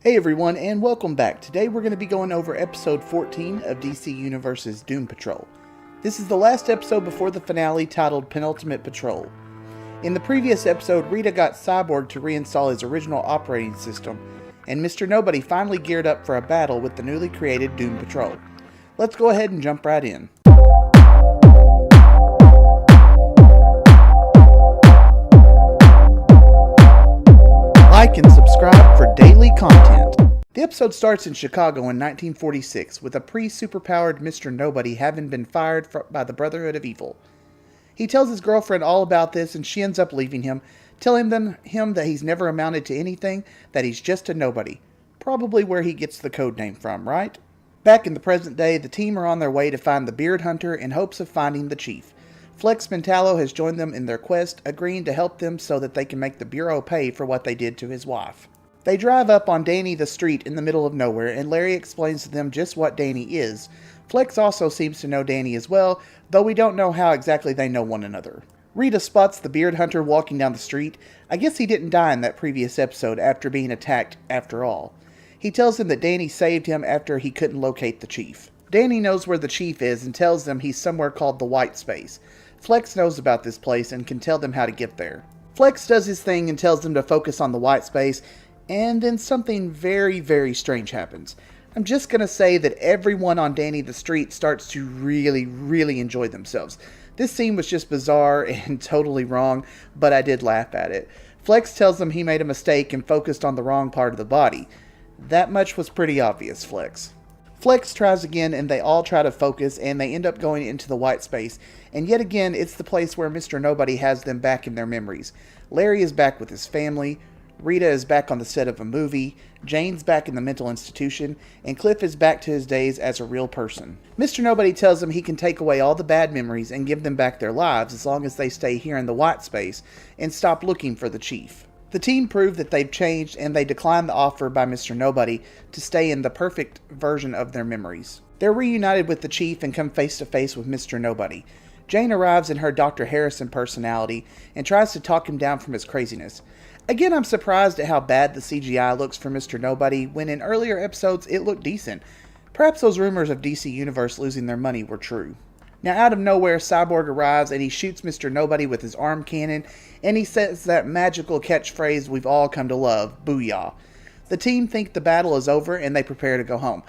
Hey everyone, and welcome back. Today we're going to be going over episode 14 of DC Universe's Doom Patrol. This is the last episode before the finale, titled Penultimate Patrol. In the previous episode, Rita got Cyborg to reinstall his original operating system, and Mr. Nobody finally geared up for a battle with the newly created Doom Patrol. Let's go ahead and jump right in. Like and subscribe for daily content. The episode starts in Chicago in 1946 with a pre-superpowered Mr. Nobody having been fired by the Brotherhood of Evil. He tells his girlfriend all about this and she ends up leaving him, telling him that he's never amounted to anything, that he's just a nobody. Probably where he gets the code name from, right? Back in the present day, the team are on their way to find the Beard Hunter in hopes of finding the Chief. Flex Mentallo has joined them in their quest, agreeing to help them so that they can make the Bureau pay for what they did to his wife. They drive up on Danny the street in the middle of nowhere, and Larry explains to them just what Danny is. Flex also seems to know Danny as well, though we don't know how exactly they know one another. Rita spots the Beard Hunter walking down the street. I guess he didn't die in that previous episode after being attacked after all. He tells him that Danny saved him after he couldn't locate the Chief. Danny knows where the Chief is and tells them he's somewhere called the White Space. Flex knows about this place and can tell them how to get there. Flex does his thing and tells them to focus on the White Space, and then something very, very strange happens. I'm just going to say that everyone on Danny the Street starts to really enjoy themselves. This scene was just bizarre and totally wrong, but I did laugh at it. Flex tells them he made a mistake and focused on the wrong part of the body. That much was pretty obvious, Flex. Flex tries again and they all try to focus and they end up going into the White Space. And yet again, it's the place where Mr. Nobody has them back in their memories. Larry is back with his family. Rita is back on the set of a movie. Jane's back in the mental institution. And Cliff is back to his days as a real person. Mr. Nobody tells them he can take away all the bad memories and give them back their lives as long as they stay here in the White Space and stop looking for the Chief. The team prove that they've changed and they decline the offer by Mr. Nobody to stay in the perfect version of their memories. They're reunited with the Chief and come face to face with Mr. Nobody. Jane arrives in her Dr. Harrison personality and tries to talk him down from his craziness. Again, I'm surprised at how bad the CGI looks for Mr. Nobody when in earlier episodes it looked decent. Perhaps those rumors of DC Universe losing their money were true. Now, out of nowhere, Cyborg arrives and he shoots Mr. Nobody with his arm cannon, and he says that magical catchphrase we've all come to love, booyah. The team think the battle is over and they prepare to go home.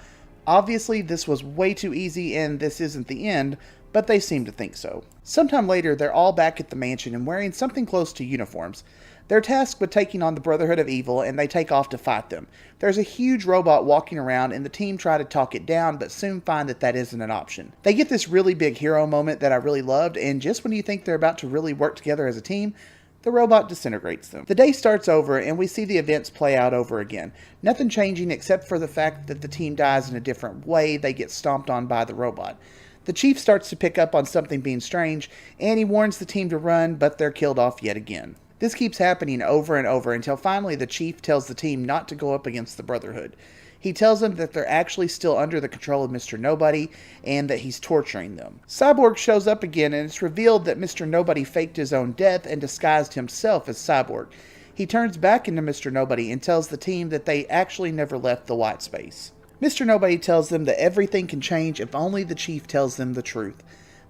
Obviously, this was way too easy and this isn't the end, but they seem to think so. Sometime later, they're all back at the mansion and wearing something close to uniforms. They're tasked with taking on the Brotherhood of Evil, and they take off to fight them. There's a huge robot walking around, and the team try to talk it down, but soon find that that isn't an option. They get this really big hero moment that I really loved, and just when you think they're about to really work together as a team, the robot disintegrates them. The day starts over, and we see the events play out over again. Nothing changing except for the fact that the team dies in a different way. They get stomped on by the robot. The Chief starts to pick up on something being strange, and he warns the team to run, but they're killed off yet again. This keeps happening over and over until finally the Chief tells the team not to go up against the Brotherhood. He tells them that they're actually still under the control of Mr. Nobody and that he's torturing them. Cyborg shows up again and it's revealed that Mr. Nobody faked his own death and disguised himself as Cyborg. He turns back into Mr. Nobody and tells the team that they actually never left the White Space. Mr. Nobody tells them that everything can change if only the Chief tells them the truth.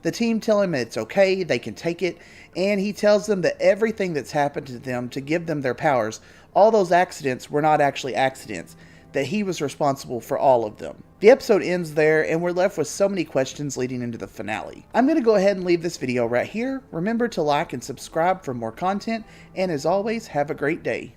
The team tell him it's okay, they can take it, and he tells them that everything that's happened to them to give them their powers, all those accidents were not actually accidents, that he was responsible for all of them. The episode ends there, and we're left with so many questions leading into the finale. I'm going to go ahead and leave this video right here. Remember to like and subscribe for more content, and as always, have a great day.